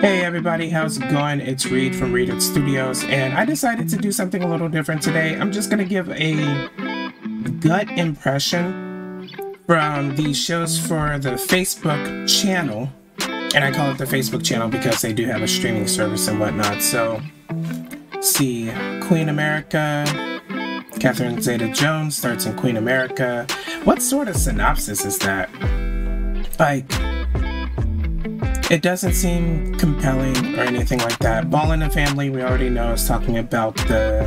Hey everybody, how's it going? It's Reed from Reed It Studios, and I decided to do something a little different today. I'm just going to give a gut impression from the shows for the Facebook channel, and I call it the Facebook channel because they do have a streaming service and whatnot. So, see, Queen America, Catherine Zeta-Jones starts in Queen America. What sort of synopsis is that? Like, it doesn't seem compelling or anything like that. Ball in the Family, we already know, is talking about the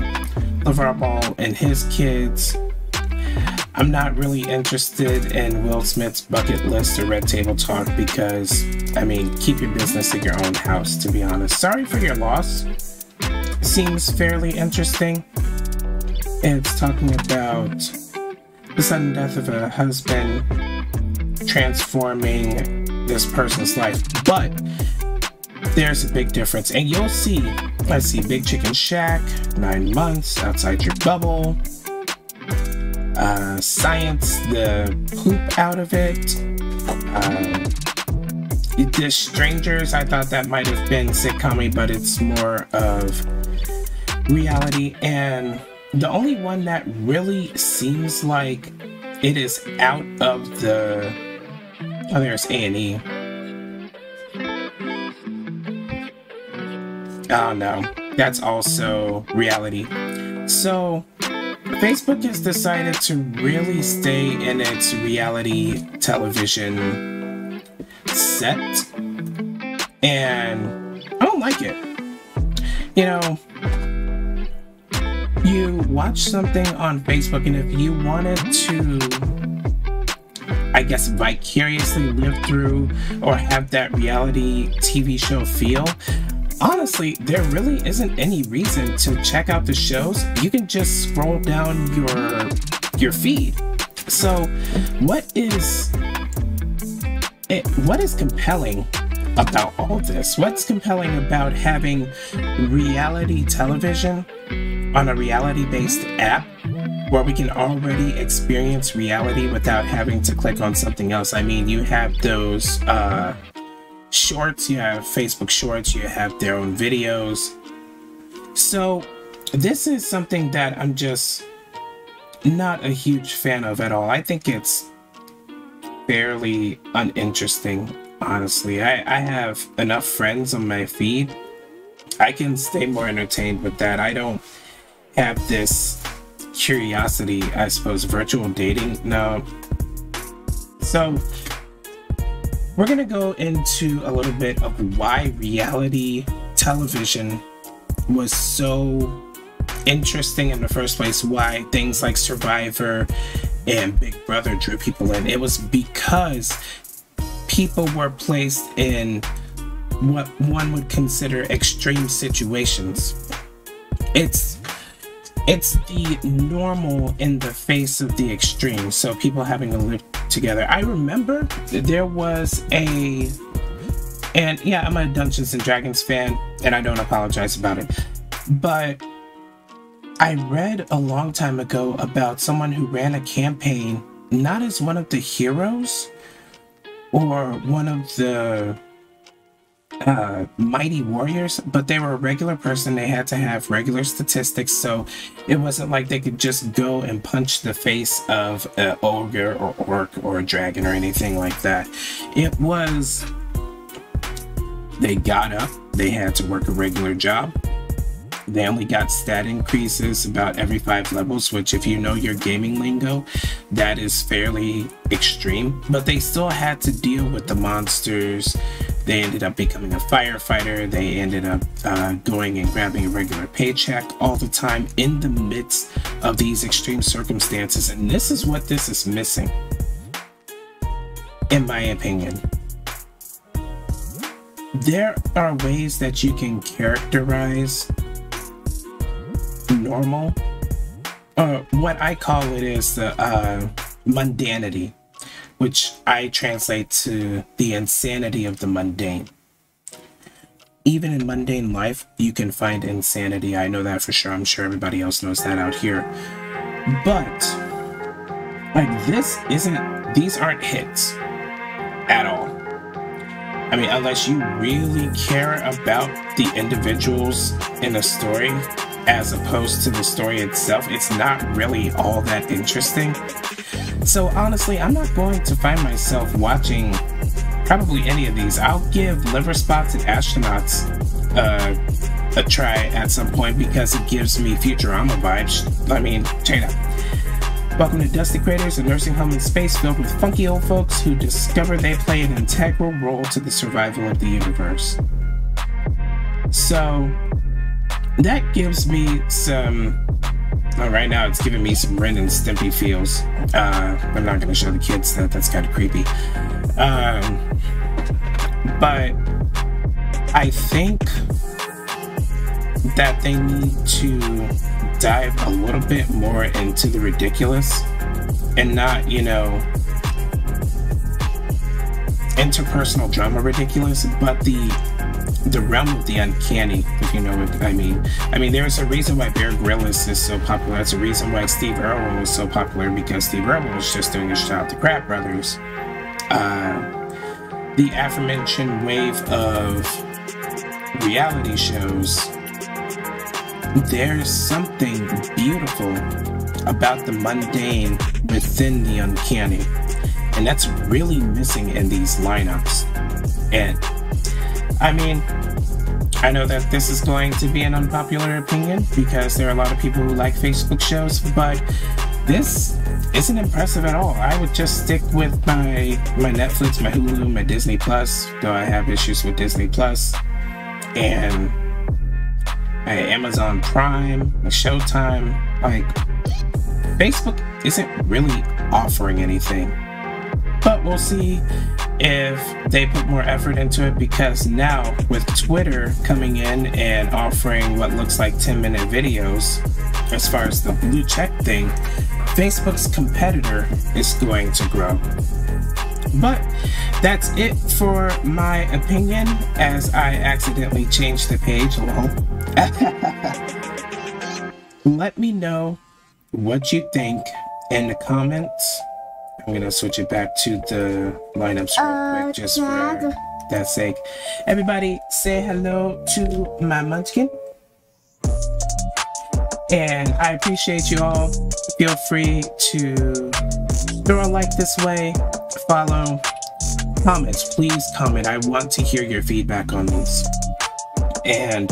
LeVar Ball and his kids. I'm not really interested in Will Smith's bucket list or red table talk because, I mean, keep your business at your own house, to be honest. Sorry for your loss. Seems fairly interesting. It's talking about the sudden death of a husband transforming this person's life, but there's a big difference, and you'll see. Let's see, Big Chicken Shack, 9 months, Outside Your Bubble, Science, the poop out of it, The Strangers. I thought that might have been sitcom-y, but it's more of reality, and the only one that really seems like it is out of the... Oh, there's A&E. Oh no, that's also reality. So, Facebook has decided to really stay in its reality television set, and I don't like it. You know, you watch something on Facebook, and if you wanted to, I guess, vicariously live through or have that reality TV show feel, honestly, there really isn't any reason to check out the shows. You can just scroll down your feed. So what is compelling about all this? What's compelling about having reality television on a reality-based app where we can already experience reality without having to click on something else? I mean, you have those shorts, you have Facebook Shorts, you have their own videos. So this is something that I'm just not a huge fan of at all. I think it's fairly uninteresting, honestly. I have enough friends on my feed. I can stay more entertained with that. I don't have this curiosity, I suppose. Virtual dating, no. So we're gonna go into a little bit of why reality television was so interesting in the first place, why things like Survivor and Big Brother drew people in. It was because people were placed in what one would consider extreme situations. It's the normal in the face of the extreme, so people having to live together. I remember there was and yeah, I'm a Dungeons and Dragons fan, and I don't apologize about it, but I read a long time ago about someone who ran a campaign not as one of the heroes or one of the mighty warriors, but they were a regular person. They had to have regular statistics, so it wasn't like they could just go and punch the face of an ogre or orc or a dragon or anything like that. It was, they got up, they had to work a regular job. They only got stat increases about every 5 levels, which, if you know your gaming lingo, that is fairly extreme. But they still had to deal with the monsters. They ended up becoming a firefighter. They ended up going and grabbing a regular paycheck all the time in the midst of these extreme circumstances. And this is what this is missing, in my opinion. There are ways that you can characterize normal, what I call it is the mundanity, which I translate to the insanity of the mundane. Even in mundane life, you can find insanity. I know that for sure. I'm sure everybody else knows that out here. But like, these aren't hits at all. I mean, unless you really care about the individuals in the story as opposed to the story itself, it's not really all that interesting. So honestly, I'm not going to find myself watching probably any of these. I'll give Liver Spots and Astronauts a try at some point because it gives me Futurama vibes. I mean, check it out. Welcome to Dusty Craters, a nursing home in space filled with funky old folks who discover they play an integral role to the survival of the universe. So, that gives me some... right now it's giving me some Ren and Stimpy feels. I'm not going to show the kids that, that's kind of creepy. But I think that they need to dive a little bit more into the ridiculous and not, you know, interpersonal drama ridiculous, but the realm of the uncanny, if you know what I mean. I mean, there's a reason why Bear Grylls is so popular. That's a reason why Steve Irwin was so popular, because Steve Irwin was just doing a shout out to Crab Brothers. The aforementioned wave of reality shows, there's something beautiful about the mundane within the uncanny, and that's really missing in these lineups. And I mean, I know that this is going to be an unpopular opinion because there are a lot of people who like Facebook shows, but this isn't impressive at all. I would just stick with my Netflix, my Hulu, my Disney Plus, though I have issues with Disney Plus, and my Amazon Prime, my Showtime. Like, Facebook isn't really offering anything, but we'll see if they put more effort into it, because now with Twitter coming in and offering what looks like 10-minute videos as far as the blue check thing, Facebook's competitor is going to grow. But that's it for my opinion, as I accidentally changed the page. Let me know what you think in the comments. I'm gonna switch it back to the lineups real quick, just for that sake. Everybody say hello to my munchkin. And I appreciate you all. Feel free to throw a like this way, follow, comments. Please comment. I want to hear your feedback on these. And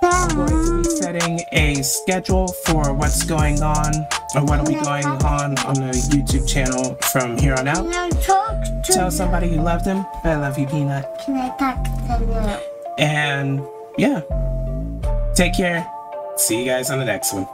I'm going to be setting a schedule for what's going on, or what will be going on the YouTube channel from here on out. Tell somebody you love them. I love you, Peanut. Can I talk to you? And yeah, take care. See you guys on the next one.